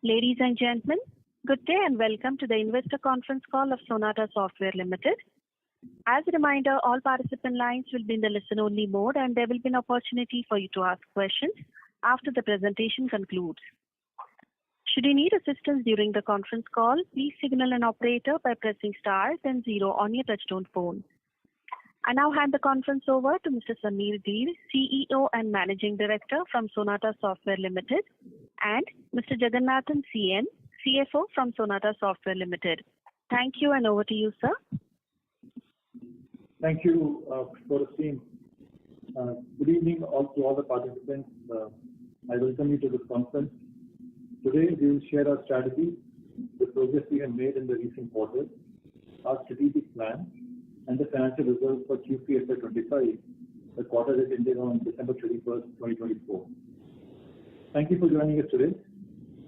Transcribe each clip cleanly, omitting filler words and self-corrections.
Ladies and gentlemen, good day and welcome to the investor conference call of Sonata Software Limited. As a reminder, all participant lines will be in the listen-only mode and there will be an opportunity for you to ask questions after the presentation concludes. Should you need assistance during the conference call, please signal an operator by pressing star then 0 on your touchtone phone. I now hand the conference over to Mr. Samir Dhir, CEO and Managing Director from Sonata Software Limited, and Mr. Jagannathan CN, CFO from Sonata Software Limited. Thank you and over to you, sir. Thank you for the team. Good evening to all the participants. I welcome you to this conference. Today we will share our strategy, the progress we have made in the recent quarters, our strategic plan, and the financial results for Q3 FY25, the quarter that ended on December 31st, 2024. Thank you for joining us today.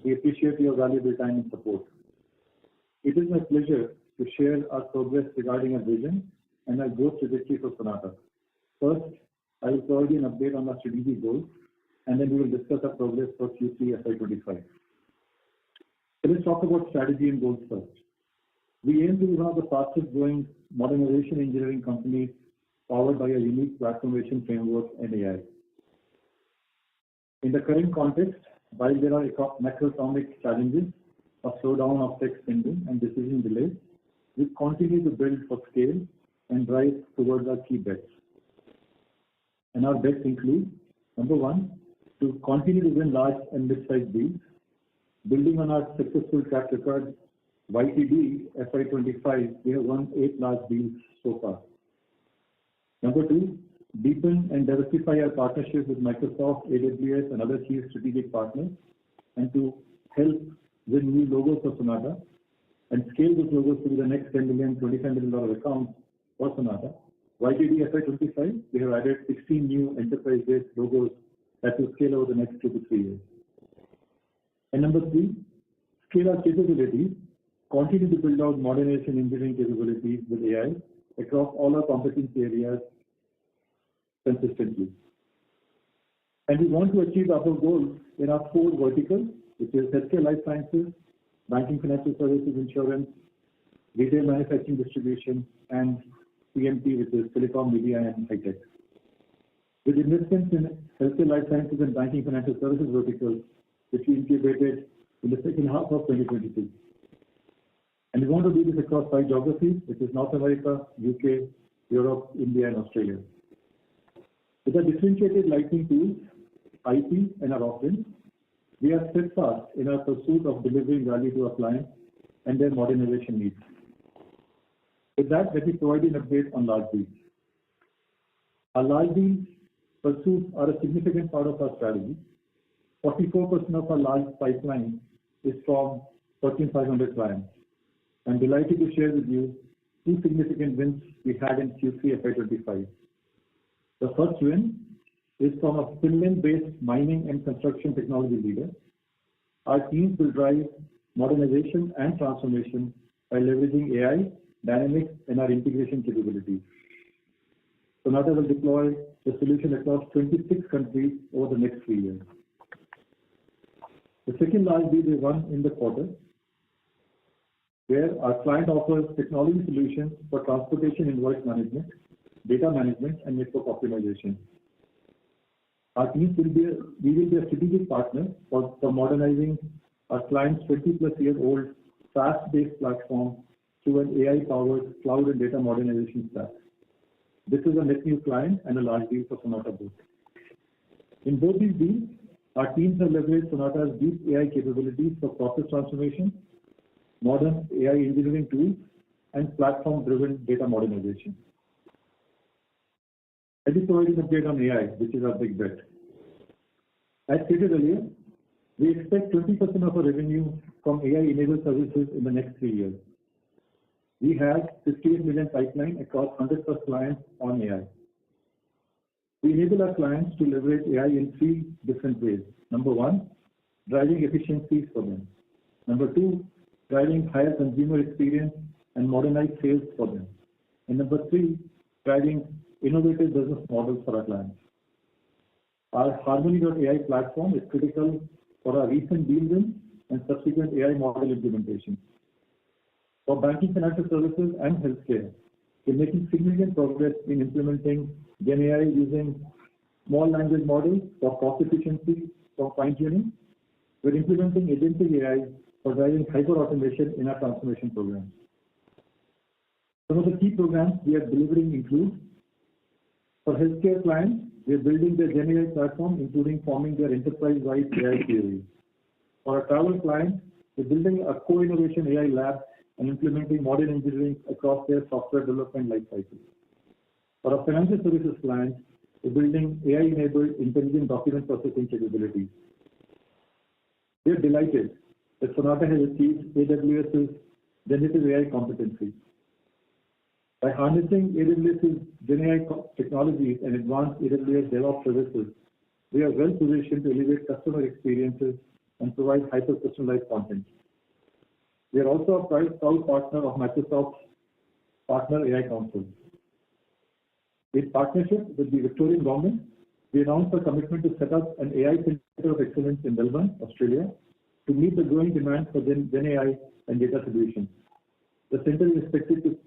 We appreciate your valuable time and support. It is my pleasure to share our progress regarding our vision and our growth trajectory for Sonata. First, I will provide you an update on our strategic goals, and then we will discuss our progress for Q3 FY25. So let's talk about strategy and goals first. We aim to be one of the fastest growing modernization engineering companies powered by a unique transformation framework and AI. In the current context, while there are macroeconomic challenges, a slowdown of tech spending and decision delays, we continue to build for scale and drive towards our key bets. And our bets include, number one, to continue to win large and mid-sized deals, building on our successful track record. YTD FY25, we have won 8 large deals so far. Number 2, deepen and diversify our partnerships with Microsoft, AWS, and other key strategic partners, and to help win new logos for Sonata and scale those logos to be the next $10 million, $25 million accounts for Sonata. YTD FY25, we have added 16 new enterprise-based logos that will scale over the next 2 to 3 years. And number 3, scale our capabilities. Continue to build out modernization engineering capabilities with AI across all our competency areas consistently. And we want to achieve our goals in our 4 verticals, which is healthcare life sciences, banking, financial services, insurance, retail, manufacturing, distribution, and TMT, which is telecom, media, and high tech. With investments in healthcare life sciences and banking, financial services verticals, which we incubated in the second half of 2022. And we want to do this across 5 geographies, which is North America, UK, Europe, India, and Australia. With our differentiated lightning tools, IP, and our offerings, we are steadfast in our pursuit of delivering value to our clients and their modernization needs. With that, let me provide you an update on large deals. Our large deals pursuits are a significant part of our strategy. 44% of our large pipeline is from Fortune 500 clients. I'm delighted to share with you 2 significant wins we had in Q3 FY25. The first win is from a Finland-based mining and construction technology leader. Our teams will drive modernization and transformation by leveraging AI, dynamics, and our integration capabilities. Sonata will deploy the solution across 26 countries over the next 3 years. The second large deal we won in the quarter, where our client offers technology solutions for transportation invoice management, data management, and network optimization. Our teams will be a strategic partner for modernizing our client's 20-plus-year-old SaaS-based platform through an AI-powered cloud and data modernization stack. This is a net new client and a large deal for Sonata both. In both these deals, our teams have leveraged Sonata's deep AI capabilities for process transformation, modern AI engineering tools, and platform-driven data modernization. Let me provide an update on AI, which is our big bet. As stated earlier, we expect 20% of our revenue from AI-enabled services in the next 3 years. We have 58 million pipeline across 100+ clients on AI. We enable our clients to leverage AI in 3 different ways. Number 1, driving efficiencies for them. Number 2, driving higher consumer experience and modernized sales for them. And number 3, driving innovative business models for our clients. Our Harmony.AI platform is critical for our recent deal wins and subsequent AI model implementation. For banking, financial services, and healthcare, we're making significant progress in implementing Gen AI using small language models for cost efficiency from fine-tuning. We're implementing agentic AI for driving hyper-automation in our transformation programs. Some of the key programs we are delivering include, for healthcare clients, we are building their Gen AI platform, including forming their enterprise-wide AI theory. For our travel clients, we're building a co-innovation AI lab and implementing modern engineering across their software development lifecycle. For our financial services clients, we're building AI-enabled intelligent document processing capabilities. We are delighted that Sonata has achieved AWS's generative AI competency. By harnessing AWS's Gen AI technologies and advanced AWS DevOps services, we are well positioned to elevate customer experiences and provide hyper-personalized content. We are also a proud partner of Microsoft's Partner AI Council. In partnership with the Victorian government, we announced a commitment to set up an AI Center of Excellence in Melbourne, Australia, to meet the growing demand for Gen AI and data solutions. The center is expected to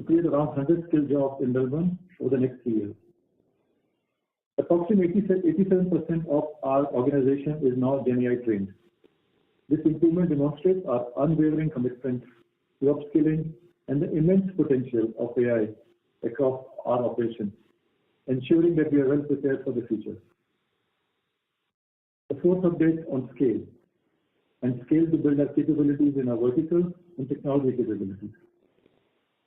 create around 100 skilled jobs in Melbourne over the next 3 years. Approximately 87% of our organization is now Gen AI trained. This improvement demonstrates our unwavering commitment to upskilling and the immense potential of AI across our operations, ensuring that we are well prepared for the future. The fourth update on scale to build our capabilities in our verticals and technology capabilities.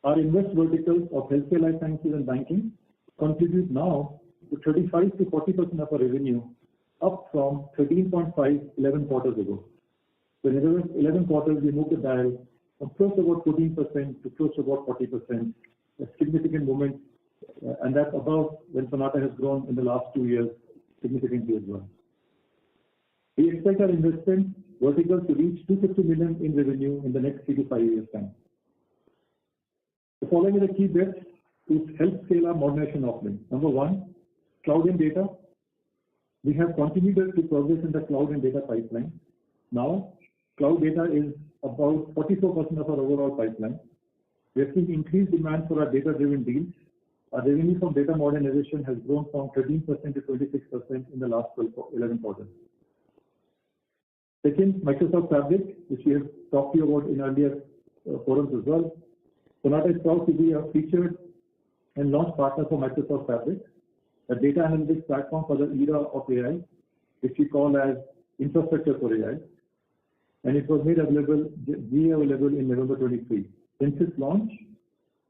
Our invest verticals of healthcare, life sciences, and banking contribute now to 35 to 40% of our revenue, up from 13.5 11 quarters ago. So in 11 quarters, we moved the dial from close to about 14% to close to about 40%, a significant movement, and that's above when Sonata has grown in the last 2 years significantly as well. We expect our investment verticals to reach 250 million in revenue in the next 3 to 5 years' time. The following are the key bets to help scale our modernization offering. Number one, cloud and data. We have continued to progress in the cloud and data pipeline. Now, cloud data is about 44% of our overall pipeline. We are seeing increased demand for our data-driven deals. Our revenue from data modernization has grown from 13% to 26% in the last 11 quarters. Second, Microsoft Fabric, which we have talked to you about in earlier forums as well. Sonata is proud to be a featured and launch partner for Microsoft Fabric, a data analytics platform for the era of AI, which we call as infrastructure for AI. And it was made available in November 23. Since its launch,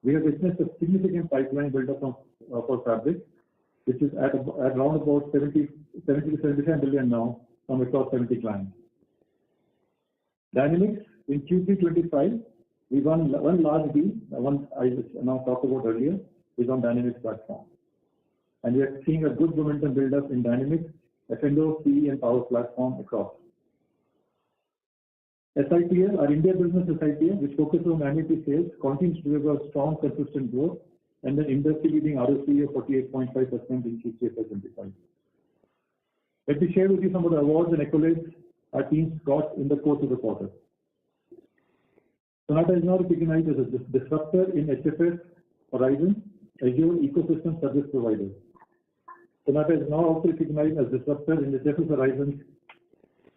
we have witnessed a significant pipeline build up for Fabric, which is at around about 70 to 75 billion now from across 70 clients. Dynamics, in Q3 25, we won one large deal, one I just now talked about earlier, is on Dynamics platform. And we are seeing a good momentum build up in Dynamics, F&O, CE, and Power platform across. SITL, our India business SITL, which focuses on annuity sales, continues to deliver strong, consistent growth and an industry-leading ROCE of 48.5% in Q3 FY25. Let me share with you some of the awards and accolades our teams got in the course of the quarter. Sonata is now recognized as a disruptor in HFS Horizon, Azure Ecosystem Service Provider. Sonata is now also recognized as disruptor in HFS Horizon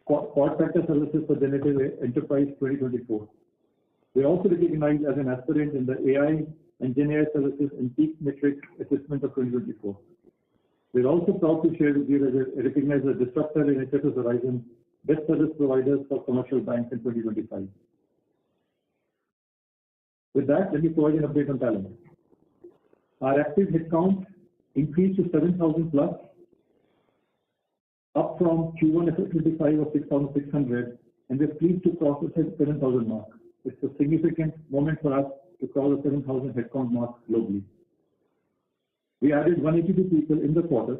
Quad Factor Services for Generative Enterprise 2024. We are also recognized as an aspirant in the AI and Gen AI Services in Peak Metrics Assessment of 2024. We are also proud to share with you that recognized as a disruptor in HFS Horizon Best Service Providers for Commercial Banks in 2025. With that, let me provide an update on talent. Our active headcount increased to 7,000 plus, up from Q1 FY25 of 6,600, and we are pleased to cross the 7,000 mark. It's a significant moment for us to cross the 7,000 headcount mark globally. We added 182 people in the quarter.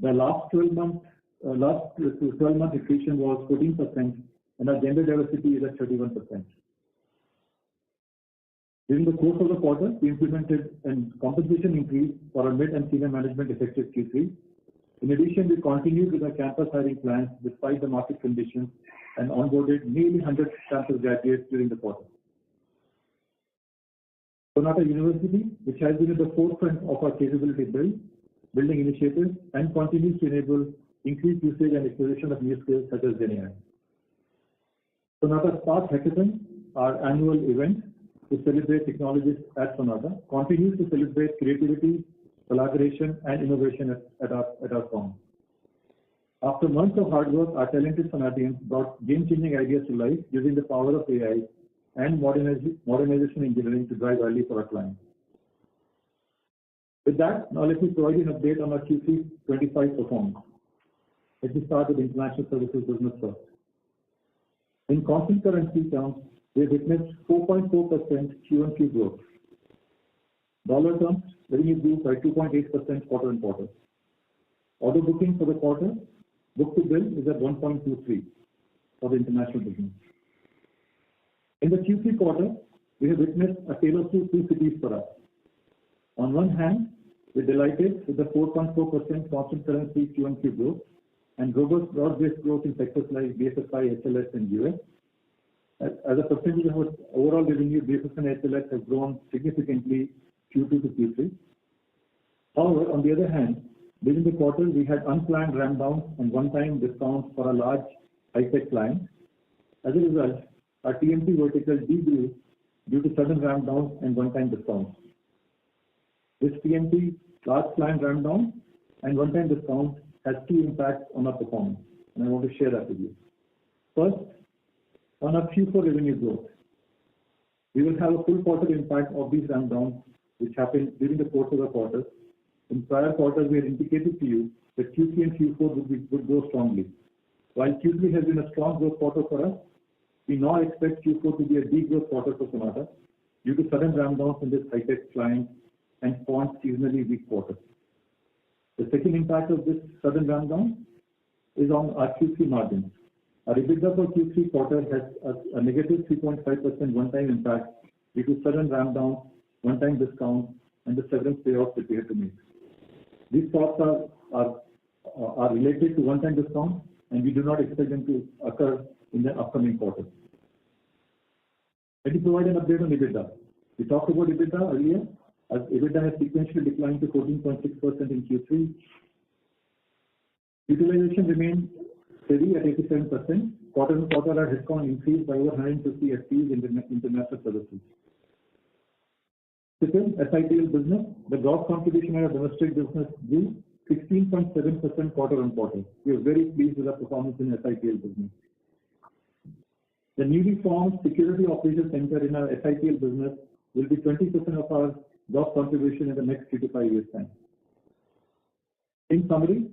The last 12 month attrition was 14%, and our gender diversity is at 31%. During the course of the quarter, we implemented a compensation increase for our mid and senior management effective Q3. In addition, we continued with our campus hiring plans despite the market conditions and onboarded nearly 100 campus graduates during the quarter. Sonata University, which has been at the forefront of our capability building initiatives and continues to enable increased usage and acquisition of new skills such as GenAI. Sonata Spark Hackathon, our annual event to celebrate technologists at Sonata, continues to celebrate creativity, collaboration, and innovation at our firm. After months of hard work, our talented Sonatians brought game-changing ideas to life using the power of AI and modernization engineering to drive value for our clients. With that, now let me provide you an update on our Q3 25 performance. Let me start with international services business first. In constant currency terms, we have witnessed 4.4% Q-on-Q growth. Dollar terms, revenue grew by 2.8% quarter-on-quarter. Order booking for the quarter, book to bill is at 1.23 for the international business. In the Q3 quarter, we have witnessed a tale of two cities for us. On one hand, we're delighted with the 4.4% constant currency Q-on-Q growth and robust broad-based growth in sectors like BFSI, HLS, and US. As a percentage of our overall revenue, BFSI and HLS have grown significantly Q2 to Q3. However, on the other hand, during the quarter, we had unplanned ramp downs and one-time discounts for a large high-tech client. As a result, our TMT vertical degrew due to sudden ramp downs and one-time discounts. This TMT large client ramp down and one-time discount has two impacts on our performance, and I want to share that with you. First, on our Q4 revenue growth, we will have a full quarter impact of these ramp downs which happened during the course of the quarter. In prior quarters, we had indicated to you that Q3 and Q4 would grow strongly. While Q3 has been a strong growth quarter for us, we now expect Q4 to be a degrowth quarter for Sonata due to sudden ramp downs in this high-tech client and spawned seasonally weak quarter. The second impact of this sudden ramp down is on our Q3 margins. Our EBITDA for Q3 quarter has a negative 3.5% one-time impact due to sudden ramp down, one-time discount, and the severance payoffs that we had to make. These costs are related to one-time discount, and we do not expect them to occur in the upcoming quarter. Let me provide an update on EBITDA. We talked about EBITDA earlier, as EBITDA has sequentially declined to 14.6% in Q3. Utilization remained steady at 87%. Quarter-on-quarter, our headcount increased by over 150 FTEs in international services. Second, SITL business, the gross contribution in our domestic business grew 16.7% quarter-on-quarter. We are very pleased with our performance in SITL business. The newly formed Security Operations Center in our SITL business will be 20% of our gross contribution in the next 3 to 5 years' time. In summary,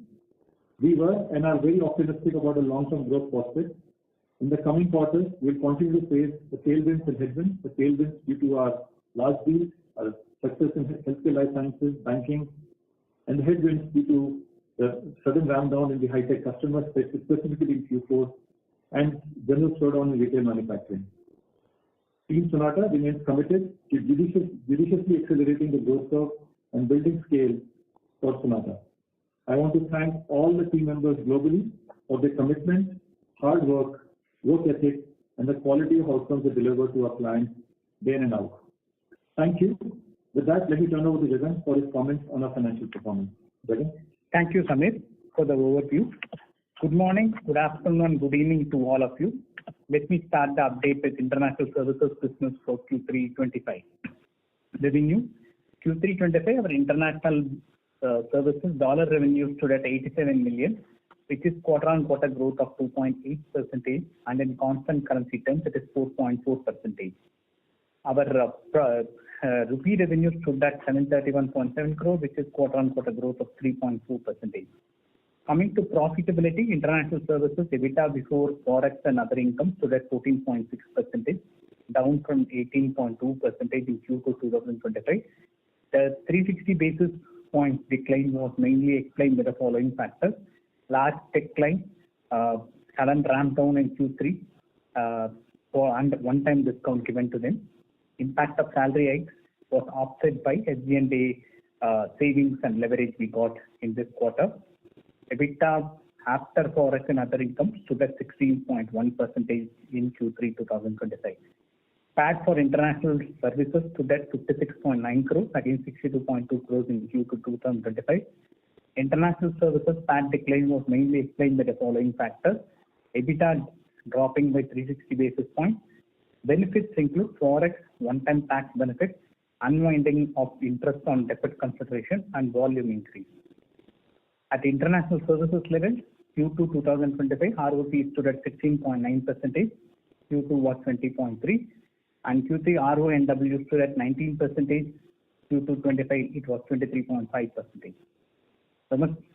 we were and are very optimistic about the long-term growth prospects. In the coming quarters, we'll continue to face the tailwinds and headwinds. The tailwinds due to our large deals, our success in healthcare life sciences, banking, and the headwinds due to the sudden ramp down in the high-tech customer space, specifically in Q4, and general slowdown in retail manufacturing. Team Sonata remains committed to judiciously accelerating the growth curve and building scale for Sonata. I want to thank all the team members globally for their commitment, hard work ethic, and the quality of outcomes they deliver to our clients day in and out. Thank you. With that, let me turn over to Jagan for his comments on our financial performance. Jagan? Thank you, Samir, for the overview. Good morning, good afternoon, and good evening to all of you. Let me start the update with international services business for Q3 25. Revenue, Q3 25, our international services dollar revenue stood at $87 million, which is quarter-on-quarter growth of 2.8%, and in constant currency terms, it is 4.4%. Our rupee revenue stood at 731.7 crore, which is quarter-on-quarter growth of 3.4%. Coming to profitability, international services EBITDA before forex and other income stood at 14.6%, down from 18.2% in Q2 2025. The 360 basis points decline was mainly explained by the following factors. Large tech client sudden ramp down in Q3 and one-time discount given to them. Impact of salary hikes was offset by SG&A savings and leverage we got in this quarter. EBITDA after forex and other income stood at 16.1% in Q3 2025. PAT for international services stood at 56.9 crores against 62.2 crores in Q2 2025. International services PAT decline was mainly explained by the following factors: EBITDA dropping by 360 basis points. Benefits include forex, one-time tax benefit, unwinding of interest on debt consideration, and volume increase. At the international services level, Q2 2025 ROC stood at 16.9%, Q2 was 20.3%, and Q3 RONW stood at 19%, Q2 25 it was 23.5%.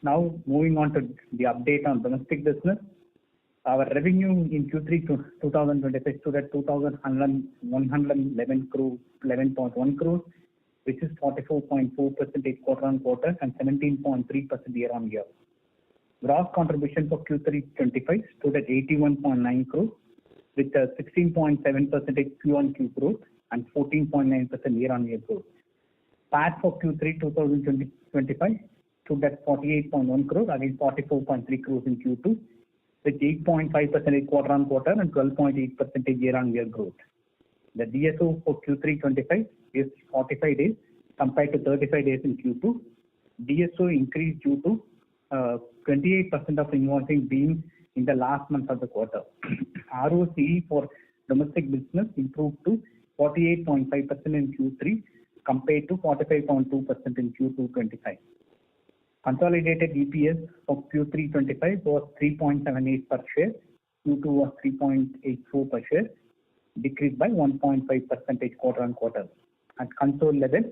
Now moving on to the update on domestic business. Our revenue in Q3 2025 stood at 2,111 crores, 11.1 crores, which is 44.4% quarter on quarter and 17.3% year on year. Gross contribution for Q3 25 stood at 81.9 crores, with a 16.7% Q on Q growth and 14.9% year on year growth. PAT for Q3 2025 stood at 48.1 crores against 44.3 crores in Q2, with 8.5% quarter on quarter and 12.8% year on year growth. The DSO for Q3 25 is 45 days compared to 35 days in Q2. DSO increased due to 28% of invoicing being in the last month of the quarter. ROCE for domestic business improved to 48.5% in Q3 compared to 45.2% in Q2 25. Consolidated EPS for Q3 25 was 3.78 per share, Q2 was 3.84 per share, decreased by 1.5% quarter on quarter. At console level,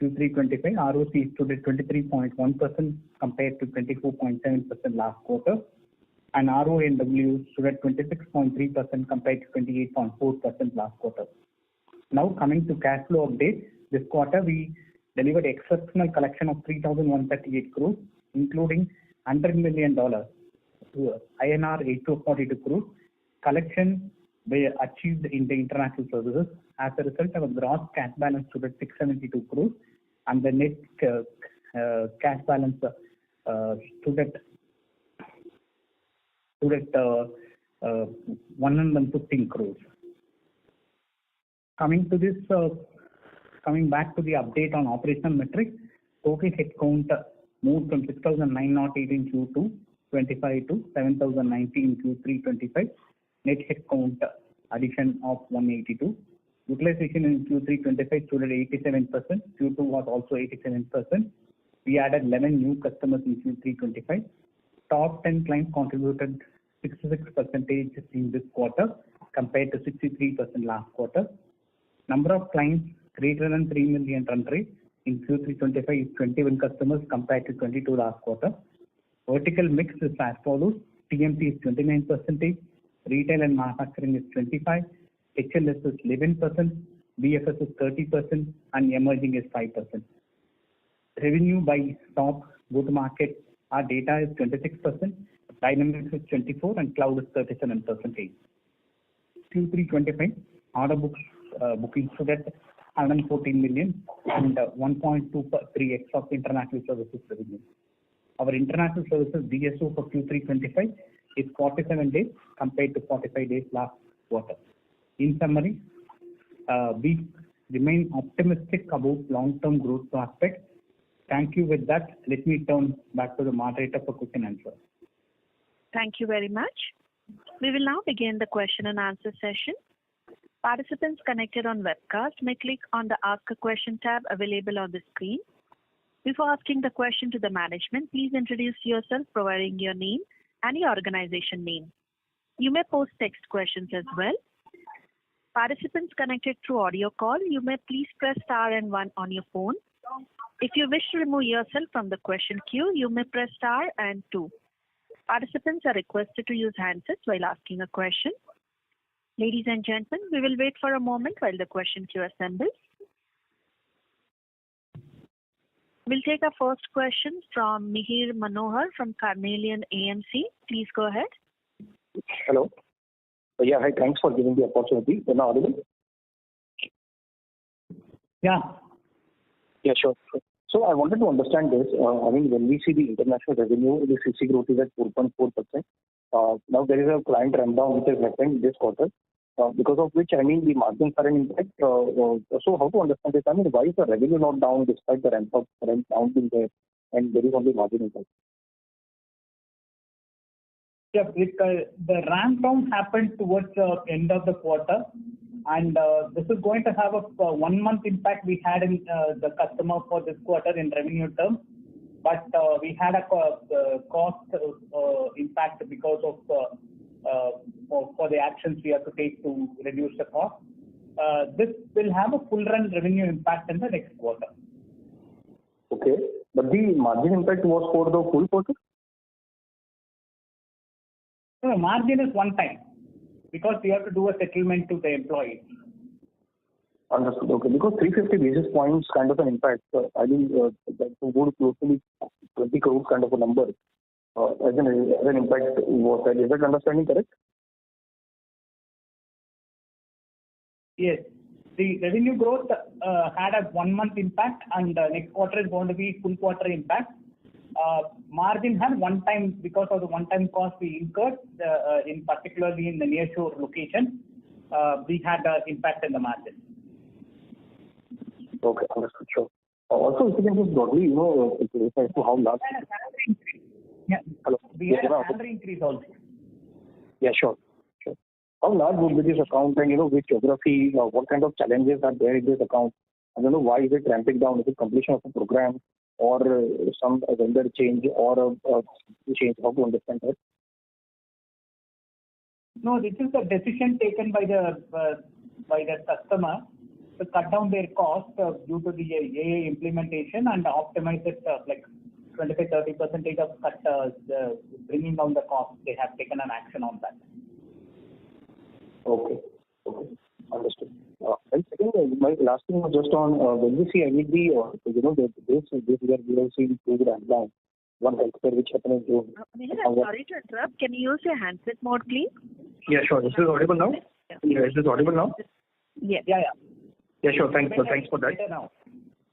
Q3 25 ROC stood at 23.1% compared to 24.7% last quarter, and RONW stood at 26.3% compared to 28.4% last quarter. Now coming to cash flow update, this quarter we delivered exceptional collection of 3,138 crores, including $100 million INR 842 crores. Collection were achieved in the international services. As a result, our gross cash balance stood at 672 crores, and the net cash balance stood at 115 crores. Coming back to the update on operational metrics, total headcount moved from 6,908 in Q2 25 to 7,090 in Q3 25. Net headcount addition of 182. Utilization in Q3 25 stood at 87%. Q2 was also 87%. We added 11 new customers in Q3 25. Top 10 clients contributed 66% in this quarter compared to 63% last quarter. Number of clients greater than 3 million run rate in Q3 25 is 21 customers compared to 22 last quarter. Vertical mix is as follows: TMT is 29%, retail and manufacturing is 25%, HLS is 11%, BFS is 30%, and emerging is 5%. Revenue by top go-to-market, our data is 26%, Dynamics is 24%, and cloud is 37%. Q3 25 order bookings stood at 114 million and 1.23x of international services revenue. Our international services DSO for Q3 25 is 47 days compared to 45 days last quarter. In summary, we remain optimistic about long-term growth prospects. Thank you. With that, let me turn back to the moderator for question and answer. Thank you very much. We will now begin the question and answer session. Participants connected on webcast may click on the Ask a Question tab available on the screen. Before asking the question to the management, please introduce yourself, providing your name and your organization name. You may post text questions as well. Participants connected through audio call, you may please press star and 1 on your phone. If you wish to remove yourself from the question queue, you may press star and 2. Participants are requested to use handsets while asking a question. Ladies and gentlemen, we will wait for a moment while the question queue assembles. We'll take our first question from Mihir Manohar from Carnelian AMC. Please go ahead. Hello. Yeah, hi. Thanks for giving the opportunity. Am I audible? Yeah. Yeah, sure. So I wanted to understand this. When we see the international revenue, the CC growth is at 4.4%. Now there is a client ramp down which has happened this quarter, because of which, the margins are an impact. So how to understand this? Why is the revenue not down despite the ramp down being there, and there is only margin impact? Yeah, the ramp down happened towards the end of the quarter, and this is going to have a 1 month impact we had in the customer for this quarter in revenue terms, but we had a cost impact because of for the actions we have to take to reduce the cost. This will have a full run revenue impact in the next quarter. Okay, but the margin impact was for the full quarter? No, margin is one time because we have to do a settlement to the employees. Understood. Okay, because 350 basis points kind of an impact. That would close to be 20 crores kind of a number as an impact was that. Is that understanding correct? Yes. The revenue growth had a 1 month impact, and next quarter is going to be full quarter impact. Margin had one time because of the one-time cost we incurred, particularly in the nearshore location. We had an impact in the margin. Okay, understood. Sure. Also, if you can just broadly, as to how large. Yeah. Hello. We had a salary increase also. Yeah, sure. How large would be this account, and which geography, what kind of challenges are there in this account? I don't know, why is it ramping down? Is it completion of a program or some vendor change or a change? How to understand that? No, this is a decision taken by the customer to cut down their cost due to the AI implementation and optimize it like 25-30% of cut, bringing down the cost. They have taken an action on that. Okay. Understood. And second, my last thing was just on when we see MED, this year we have seen two ramp down. One healthcare which happened in June. I'm sorry to interrupt. Can you use your handset mode, please? Yeah, sure. This is audible now? Yeah. Is this audible now? Yes. Yeah. Yeah, sure. Thanks for that.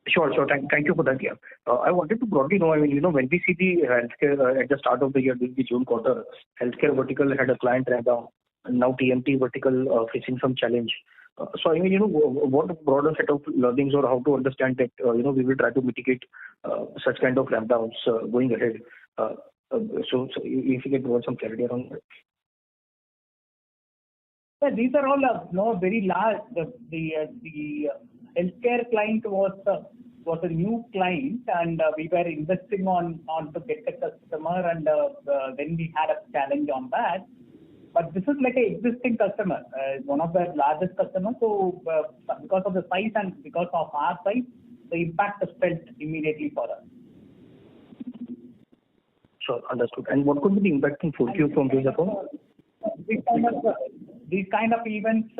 Sure. Thank you for that. Yeah. I wanted to broadly know, when we see the healthcare at the start of the year, during the June quarter, healthcare vertical had a client ramp down, and now TMT vertical facing some challenge. So, what broader set of learnings or how to understand that, we will try to mitigate such kind of ramp downs going ahead. So if you can provide some clarity around that. Yeah, these are all very large. The healthcare client was a new client, and we were investing on to get the customer, and then we had a challenge on that. But this is like an existing customer, one of the largest customers. So because of the size and because of our size, the impact is felt immediately for us. Sure, understood. And what could be the impact in 4Q from this account? These kind of events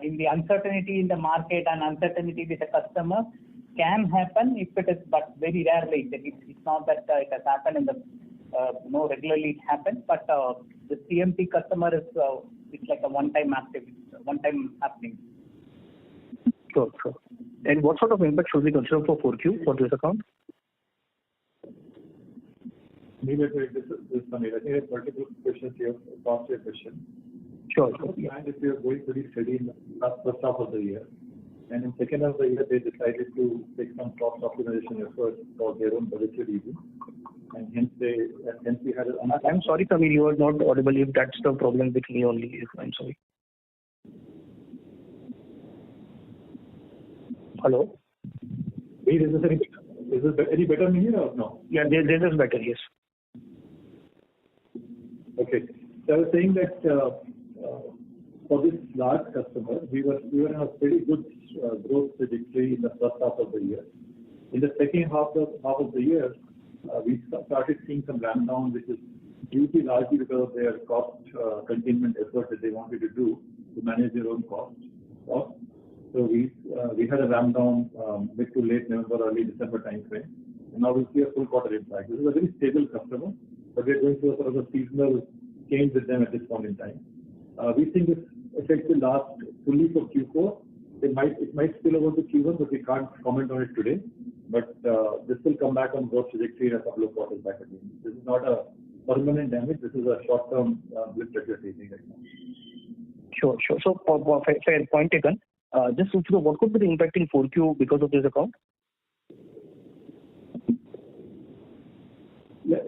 in the uncertainty in the market and uncertainty with the customer can happen if it is, but very rarely. It's not that it has happened in the regularly it happens, but the CMT customer is it's like a one-time happening. Sure. And what sort of impact should we consider for 4Q for this account? Maybe this Samir. I think there are multiple questions here. Past your question. Sure. And if you are going pretty steady in the first half of the year, and in second half of the year they decided to take some cost optimization efforts for their own budgetary reasons, and hence we had. I'm sorry, Samir, you are not audible. If that's the problem with me only, I'm sorry. Hello. Wait, is this any better here or no? Yeah, this is better. Yes. Okay. So I was saying that for this large customer, we were in a pretty good growth trajectory in the first half of the year. In the second half of the year, we started seeing some ramp down, which is usually largely because of their cost containment efforts that they wanted to do to manage their own costs. So we had a ramp down mid to late November, early December timeframe, and now we see a full quarter impact. This is a very stable customer, but we're going through a sort of a seasonal change with them at this point in time. We think this effect will last fully for Q4. It might spill over to Q1, but we can't comment on it today. but this will come back on growth trajectory in a couple of quarters back again. This is not a permanent damage. This is a short-term blip that we are facing right now. Sure. So, fair point taken. Just what could be the impact in 4Q because of this account?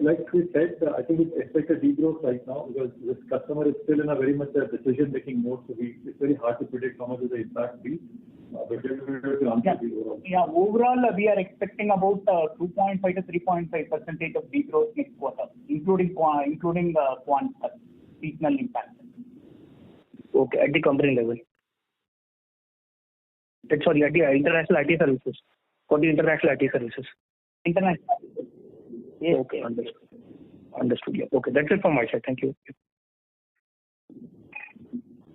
Like we said, I think we expect a degrowth right now because this customer is still in a very much a decision-making mode. So it's very hard to predict how much will the impact be. But we'll to answer the overall. Yeah, overall we are expecting about 2.5 to 3.5% of degrowth next quarter, including quant seasonal impact. Okay, at the company level. Sorry, at the international IT services. For the international IT services. International. Yes. Okay, understood. Yeah. Okay, that's it from my side. Thank you.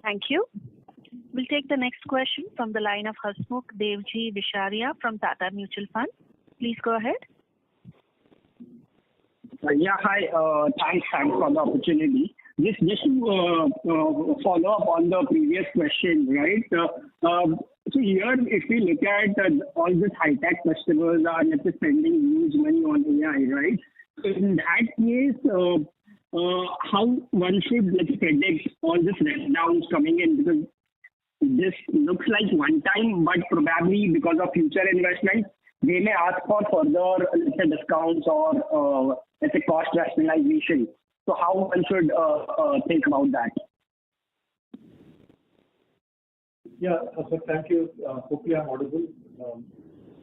Thank you. We'll take the next question from the line of Hasmukh Devji Visharia from Tata Mutual Fund. Please go ahead. Yeah, hi. Thanks for the opportunity. Just to follow up on the previous question, right? So here, if we look at all these high-tech customers are spending huge money on AI, right? So in that case, how one should predict all these rundowns coming in, because this looks like one time, but probably because of future investment, they may ask for further discounts or cost rationalization. So how one should think about that? Yeah, so thank you. Hopefully I'm audible.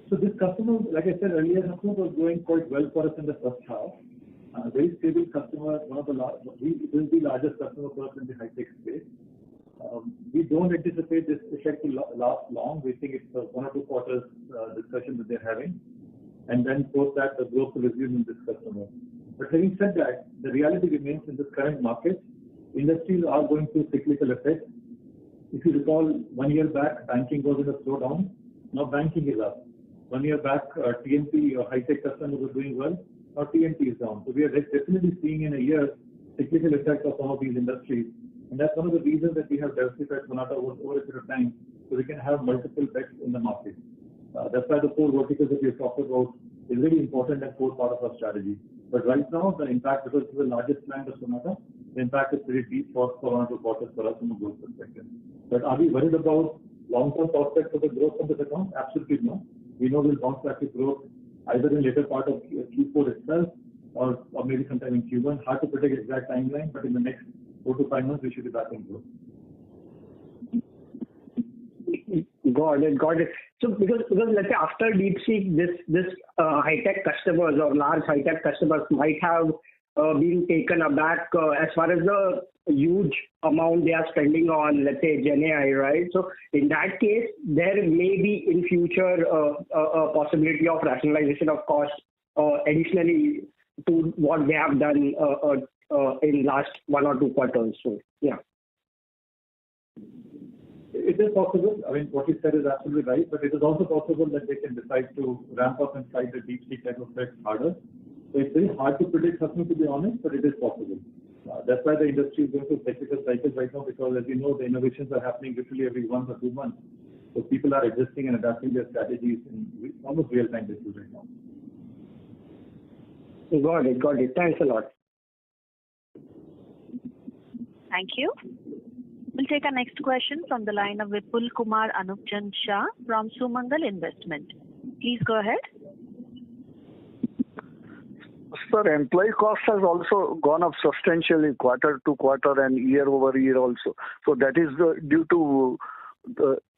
So this customer, like I said earlier, was going quite well for us in the first half. Very stable customer, it is the largest customer for us in the high-tech space. We don't anticipate this effect to last long. We think it's a 1 or 2 quarters discussion that they're having. And then post that, the growth will resume in this customer. But having said that, the reality remains in this current market, industries are going through cyclical effects. If you recall, 1 year back, banking was in a slowdown. Now banking is up. 1 year back, TMT or high-tech customers were doing well. Now TMT is down. So we are definitely seeing in a year cyclical effect of some of these industries. And that's one of the reasons that we have diversified Sonata over a period of time, so we can have multiple bets in the market. That's why the 4 verticals that we have talked about is really important and core part of our strategy. But right now, the impact, because it's the largest client of Sonata, the impact is pretty deep for 1 or 2 quarters for us from a growth perspective. But are we worried about long-term prospects of the growth of this account? Absolutely no. We know we'll bounce back to growth either in later part of Q4 itself or maybe sometime in Q1. Hard to predict exact timeline, but in the next 4 to 5 months, we should be back in growth. Got it. So because let's say after DeepSeek, this high-tech customers or large high-tech customers might have been taken aback as far as the huge amount they are spending on, let's say, Gen AI, right? So in that case, there may be in future a possibility of rationalization of costs additionally to what they have done in last 1 or 2 quarters. So yeah. It is possible. I mean, what you said is absolutely right, but it is also possible that they can decide to ramp up and fight the DeepSeek type of threats harder. So it's very hard to predict something, to be honest, but it is possible. That's why the industry is going through technical cycles right now, because as you know, the innovations are happening literally every 1 or 2 months. So people are adjusting and adapting their strategies in almost real-time basis right now. Got it. Thanks a lot. Thank you. We'll take our next question from the line of Vipul Kumar Anupchand Shah from Sumangal Investment. Please go ahead. Sir, employee cost has also gone up substantially quarter to quarter and year over year also. So that is due to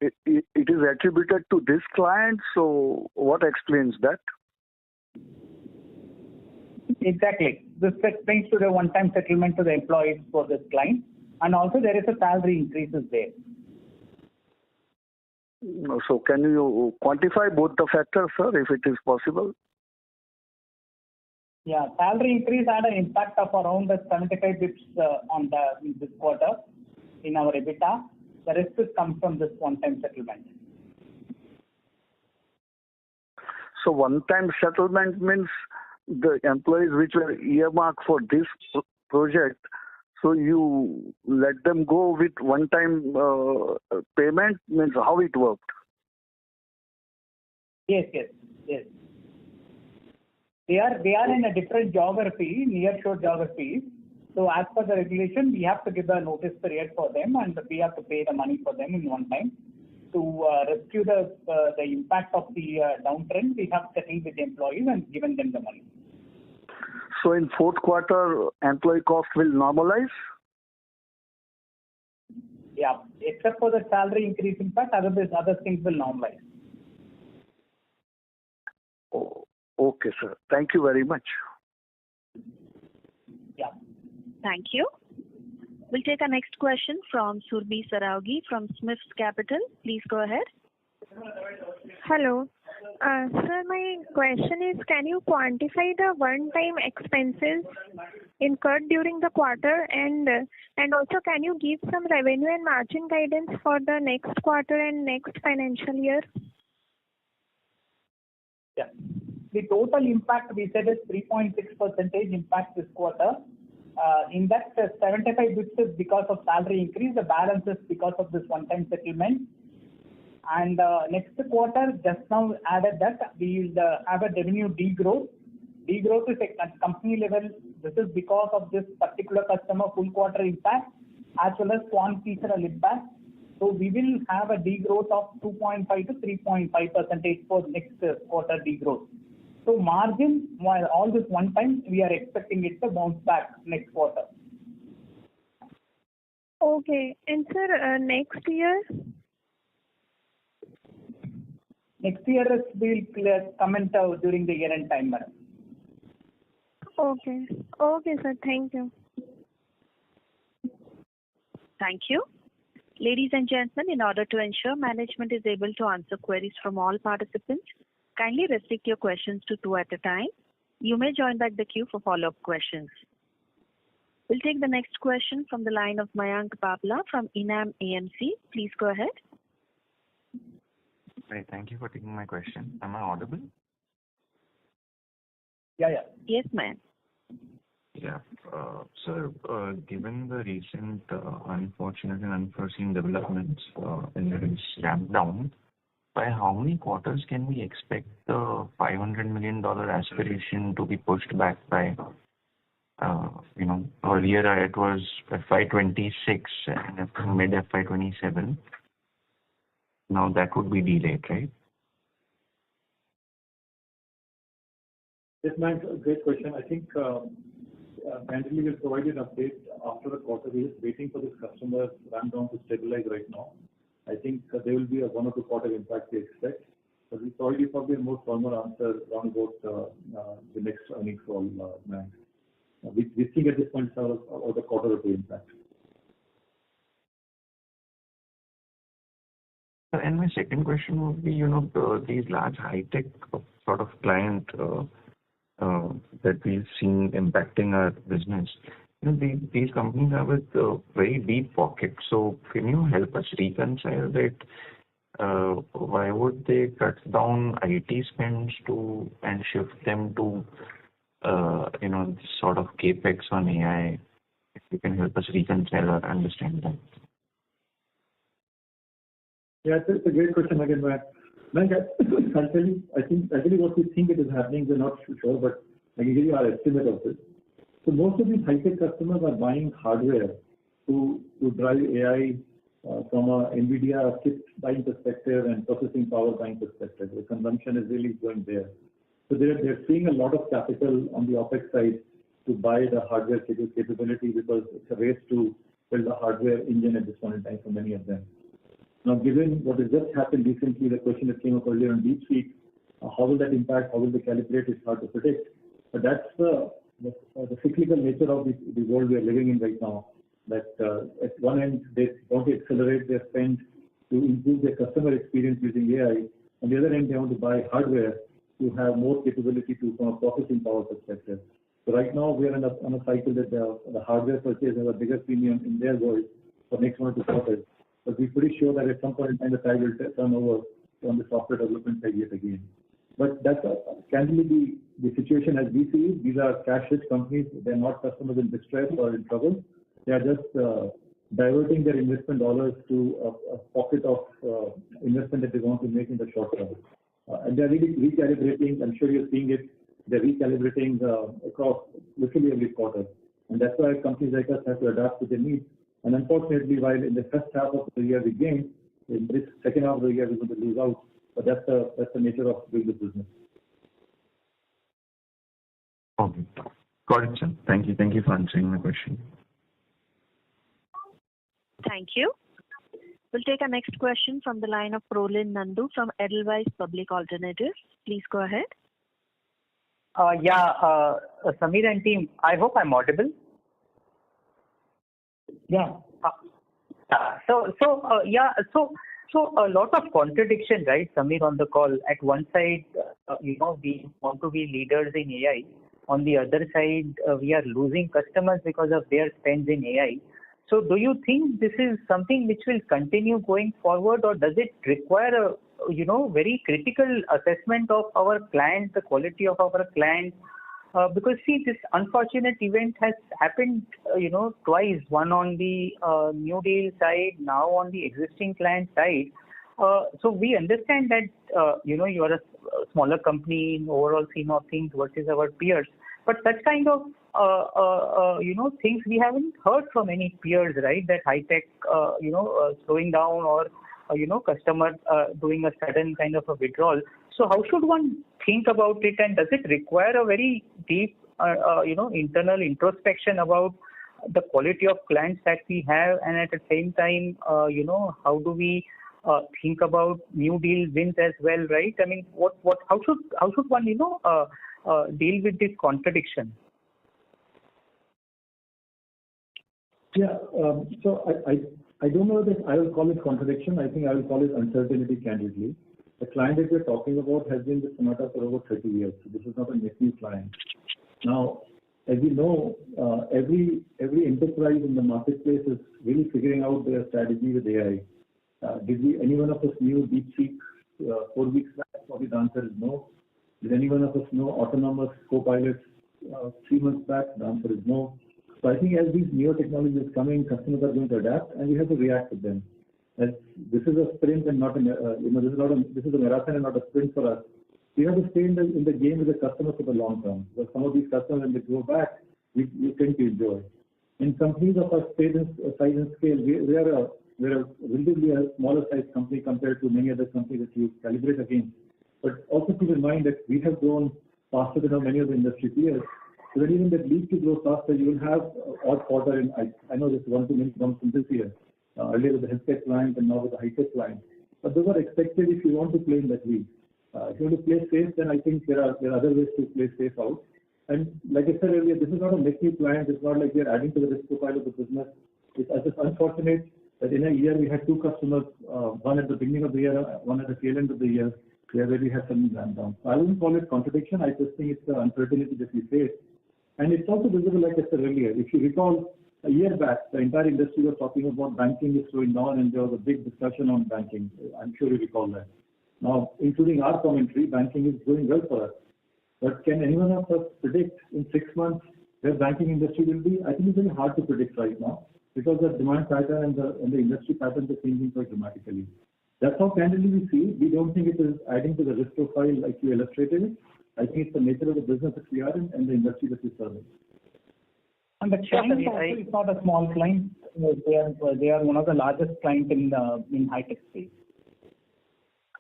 it is attributed to this client. So what explains that? Exactly. This brings to the one-time settlement to the employees for this client. And also there is a salary increases there. So can you quantify both the factors, sir, if it is possible? Yeah, salary increase had an impact of around 75 bps on this quarter in our EBITDA. The rest comes from this one-time settlement. So one-time settlement means the employees which were earmarked for this project, so you let them go with one-time payment, means how it worked? Yes. They are in a different geography, nearshore geography. So as per the regulation, we have to give a notice period for them, and we have to pay the money for them in one time. To rescue the impact of the downtrend, we have settled with the employees and given them the money. So in fourth quarter, employee cost will normalize? Yeah, except for the salary increase impact, other things will normalize. Oh, okay, sir. Thank you very much. Yeah. Thank you. We'll take our next question from Surbhi Saraugi from Smith's Capital. Please go ahead. Hello. Sir, my question is, can you quantify the one-time expenses incurred during the quarter, and also can you give some revenue and margin guidance for the next quarter and next financial year? Yeah. The total impact we said is 3.6% impact this quarter. In that, 75 bits is because of salary increase. The balance is because of this one-time settlement. And next quarter, just now added that we will have a revenue degrowth. Degrowth is at company level. This is because of this particular customer full quarter impact as well as Swan feature impact. So we will have a degrowth of 2.5 to 3.5% for next quarter degrowth. So margin, while all this one time, we are expecting it to bounce back next quarter. Okay. And sir, next year? Next year, we'll comment during the year-end time, madam. Okay. Okay, sir. Thank you. Thank you. Ladies and gentlemen, in order to ensure management is able to answer queries from all participants, kindly restrict your questions to 2 at a time. You may join back the queue for follow-up questions. We'll take the next question from the line of Mayank Babla from Enam AMC. Please go ahead. Right, thank you for taking my question. Am I audible? Yeah. Yes, ma'am. Yeah. Sir, given the recent unfortunate and unforeseen developments in the ramp down, by how many quarters can we expect the $500 million aspiration to be pushed back by? Earlier it was FY26 and mid FY27. Now that would be delayed, right? Yes, ma'am, great question. I think Anthony will provide an update after the quarter. We're just waiting for this customer ramp down to stabilize right now. I think there will be a 1 or 2 quarter impact we expect, but we'll probably a more formal answer around about the next earnings call, ma'am. We think at this point of the quarter or 2 impact. And my second question would be, these large high-tech sort of client that we've seen impacting our business, these companies are with very deep pockets. So can you help us reconcile that? Why would they cut down IT spends and shift them to, sort of capex on AI? If you can help us reconcile or understand that. Yeah, it's a great question again, Matt. I'll tell you, I think what we think it is happening, we're not sure, but I can give you our estimate of this. So most of these high-tech customers are buying hardware to drive AI from a NVIDIA chip buying perspective and processing power buying perspective. The consumption is really going there. So they're seeing a lot of capital on the OPEX side to buy the hardware capability because it's a race to build a hardware engine at this point in time for many of them. Now, given what has just happened recently, the question that came up earlier on DeepSeek, how will that impact? How will they calibrate? It's hard to predict. But that's the cyclical nature of the world we are living in right now. That at one end, they want to accelerate their spend to improve their customer experience using AI. On the other end, they want to buy hardware to have more capability from a processing power perspective. So right now, we are on a cycle that the hardware purchase has a bigger premium in their world for next 1 or 2 quarters. But we're pretty sure that at some point in time, the tide will turn over on the software development side yet again. But that's candidly the situation as we see it. These are cash-rich companies. They're not customers in distress or in trouble. They are just diverting their investment dollars to a pocket of investment that they want to make in the short term. And they're really recalibrating. I'm sure you're seeing it. they're recalibrating across literally every quarter. And that's why companies like us have to adapt to their needs. And unfortunately, while in the first half of the year we gained, in this second half of the year we're going to lose out. But that's the nature of doing the business. Okay. Got it, sir. Thank you. Thank you for answering my question. Thank you. We'll take our next question from the line of Prolin Nandu from Edelweiss Public Alternatives. Please go ahead. Samir and team, I hope I'm audible. Yeah. So a lot of contradiction, right, Samir, on the call. At one side, we want to be leaders in AI. On the other side, we are losing customers because of their spends in AI. So do you think this is something which will continue going forward, or does it require a very critical assessment of our clients, the quality of our clients? Because see, this unfortunate event has happened, twice. One on the new deal side, now on the existing client side. So we understand that you are a smaller company in overall scheme of things versus our peers. But such kind of things we haven't heard from any peers, right? That high tech slowing down, or customer doing a sudden kind of a withdrawal. So how should one think about it, and does it require a very deep internal introspection about the quality of clients that we have, and at the same time how do we think about new deal wins as well, right? I mean, how should one deal with this contradiction? Yeah. So I don't know that I will call it contradiction. I think I will call it uncertainty, candidly. The client that we're talking about has been with Sonata for over 30 years. So this is not a net new client. Now, as you know, every enterprise in the marketplace is really figuring out their strategy with AI. Did any one of us knew DeepSeek 4 weeks back? Probably the answer is no. Did any one of us know autonomous co-pilots 3 months back? The answer is no. So I think as these newer technologies coming, customers are going to adapt, and we have to react with them. As this is a sprint and not this is a marathon and not a sprint for us. We have to stay in the game with the customer for the long term. Because some of these customers, when they go back, we tend to enjoy. In companies of our size and scale, we're a relatively a smaller size company compared to many other companies that you calibrate against. But also keep in mind that we have grown faster than many of the industry peers. So that even that leads to grow faster, you will have odd quarter. And I know this one too many bumps in this year. Earlier with the healthcare client and now with the high-tech client. But those are expected if you want to play in that league. If you want to play safe, then I think there are other ways to play safe out. And like I said earlier, this is not a net new client. It's not like we are adding to the risk profile of the business. It's just unfortunate that in a year we had 2 customers, one at the beginning of the year, one at the tail end of the year, where we had something ramp down. So I wouldn't call it contradiction. I just think it's the uncertainty that we face. And it's also visible, like I said earlier. If you recall, a year back, the entire industry was talking about banking is slowing down, and there was a big discussion on banking. I'm sure you recall that. Now, including our commentary, banking is going well for us. But can anyone of us predict in 6 months where banking industry will be? I think it's very hard to predict right now because the demand pattern and the industry patterns are changing quite dramatically. That's how candidly we see it. We don't think it is adding to the risk profile like you illustrated it. I think it's the nature of the business that we are in and the industry that we serve in. And the client is not a small client. They are one of the largest clients in high tech space.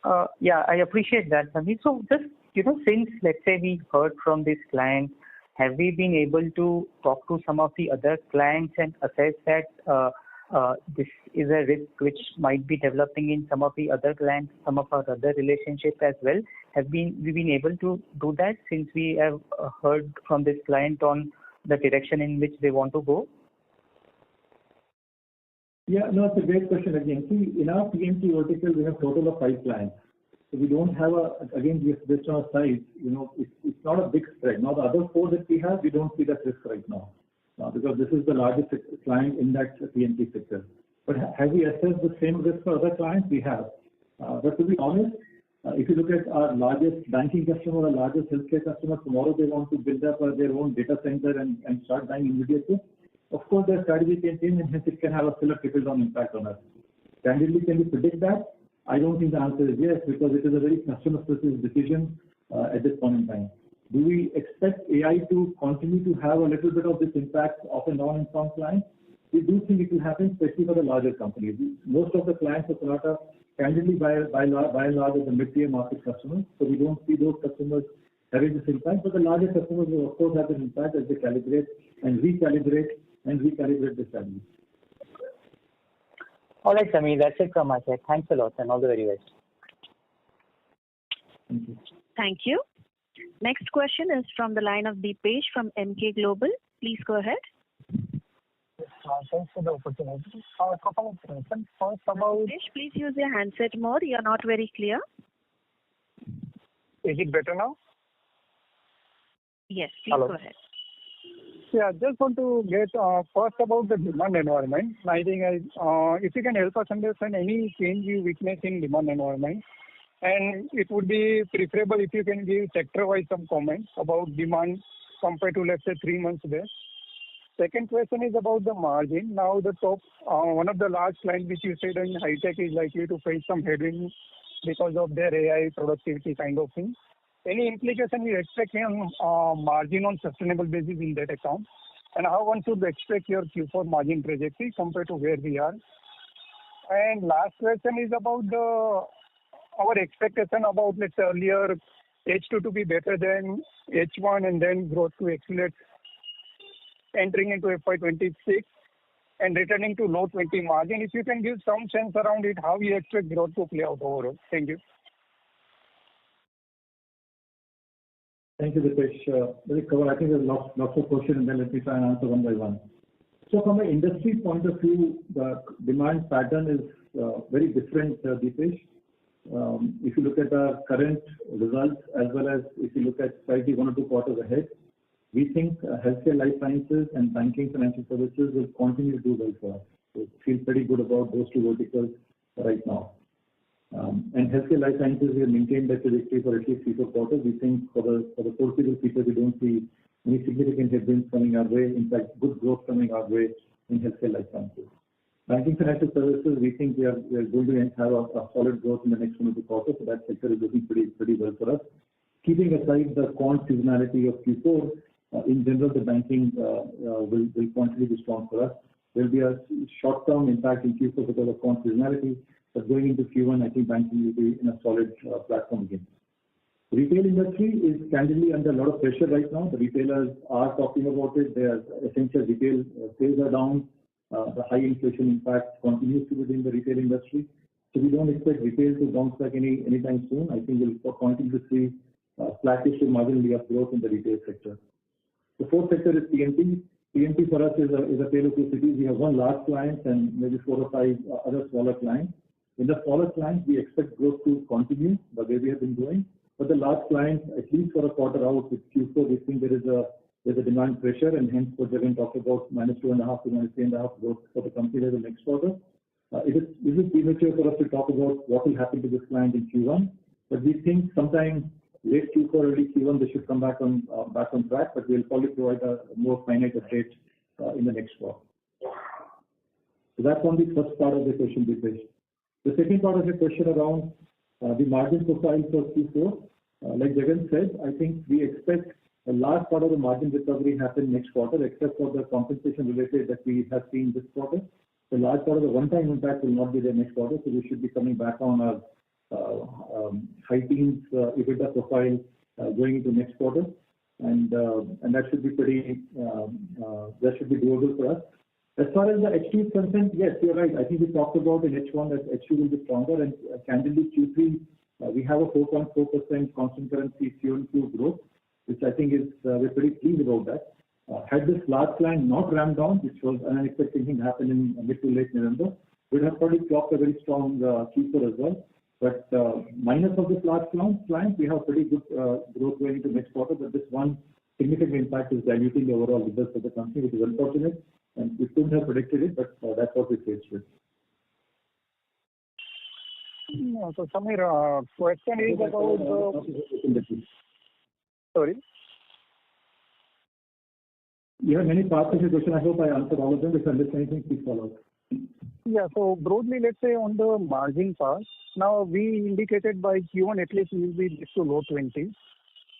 I appreciate that, Samir. So just since let's say we heard from this client, have we been able to talk to some of the other clients and assess that this is a risk which might be developing in some of the other clients, some of our other relationships as well? Have we been able to do that since we have heard from this client on the direction in which they want to go? Yeah, no, it's a great question again. See, in our PMT vertical, we have a total of 5 clients. So we don't have again, based on our size, it's not a big spread. Now, the other 4 that we have, we don't see that risk right now because this is the largest client in that PMT sector. But have we assessed the same risk for other clients? We have. But to be honest, if you look at our largest banking customer, our largest healthcare customer, tomorrow they want to build up their own data center and start buying immediately. Of course, their strategy can change and hence it can have a still trickle-down impact on us. Candidly, can we predict that? I don't think the answer is yes because it is a very customer-specific decision at this point in time. Do we expect AI to continue to have a little bit of this impact off and on in some clients? We do think it will happen, especially for the larger companies. Most of the clients of Sonata candidly by and large are the mid-tier market customers, so we don't see those customers having this impact, but the larger customers will of course have an impact as they calibrate and recalibrate the strategy. All right, Samir, that's it from my side. Thanks a lot and all the very best. Thank you. Thank you. Next question is from the line of Deepesh from MK Global. Please go ahead. Thanks for the opportunity. A couple of questions. First about... Deepesh, please use your handset more. You're not very clear. Is it better now? Yes, please Hello. go ahead. Yeah, just want to get first about the demand environment. I think if you can help us understand any change you witness in demand environment, and it would be preferable if you can give sector-wise some comments about demand compared to, let's say, 3 months there. Second question is about the margin. Now the top, one of the large clients which you said in high-tech is likely to face some headwinds because of their AI productivity kind of thing. Any implication you expect on margin on sustainable basis in that account? And how one should expect your Q4 margin trajectory compared to where we are? And last question is about our expectation about, let's say, earlier H2 to be better than H1 and then growth to accelerate entering into FY26 and returning to low 20 margin. If you can give some sense around it, how you expect growth to play out overall. Thank you. Thank you, Dipesh. Let me cover, I think there's lots of questions, and then let me try and answer one by one. So from an industry point of view, the demand pattern is very different, Dipesh. If you look at our current results, as well as if you look at slightly 1 or 2 quarters ahead, we think healthcare, life sciences, and banking financial services will continue to do well for us. So we feel pretty good about those 2 verticals right now. And healthcare, life sciences, we have maintained that trajectory for at least 3 or 4 quarters. We think for the foreseeable future, we don't see any significant headwinds coming our way. In fact, good growth coming our way in healthcare, life sciences. Banking financial services, we think we are going to have a solid growth in the next 1 or 2 quarters. So that sector is looking pretty well for us. Keeping aside the quant seasonality of Q4, in general, the banking will continue to be strong for us. There will be a short-term impact in Q4 because of quant seasonality, but going into Q1, I think banking will be in a solid platform again. Retail industry is candidly under a lot of pressure right now. The retailers are talking about it. Their essential retail sales are down. The high inflation impact continues to be within the retail industry. So we don't expect retail to bounce back anytime soon. I think we'll continue to see flattish to marginally up growth in the retail sector. The fourth sector is TMT. TMT for us is a tale of 2 cities. We have 1 large client and maybe 4 or 5 other smaller clients. In the smaller clients, we expect growth to continue the way we have been doing. But the large clients, at least for a quarter out with Q4, we think there's a demand pressure, and hence what Jagan talked about -2.5 to -3.5 growth for the company level next quarter. It is premature for us to talk about what will happen to this client in Q1, but we think sometime late Q4, early Q1, they should come back on track, but we'll probably provide a more finite update in the next quarter. So that's on the first part of the question, Dipesh. The second part of the question around the margin profile for Q4, like Jagan said, I think we expect a large part of the margin recovery happen next quarter, except for the compensation related that we have seen this quarter. The large part of the one-time impact will not be there next quarter, so we should be coming back on our high teens EBITDA profile going into next quarter, and that should be doable for us. As far as the H2 is concerned, yes, you're right. I think we talked about in H1 that H2 will be stronger, and candidly Q3 we have a 4.4% constant currency Q&Q growth, which I think is we're pretty pleased about that. Had this large client not ramped down, which was an unexpected thing happen in mid to late November, we'd have probably clocked a very strong Q4 as well. But minus of this large client, we have pretty good growth going into next quarter. But this one significant impact is diluting the overall results of the company, which is unfortunate, and we couldn't have predicted it, but that's what we faced with. So Samir, question is about sorry. You have many parts of your question. I hope I answered all of them. If I missed anything, please follow up. Yeah, so broadly, let's say on the margin part, now we indicated by Q1 at least we will be just to low 20s.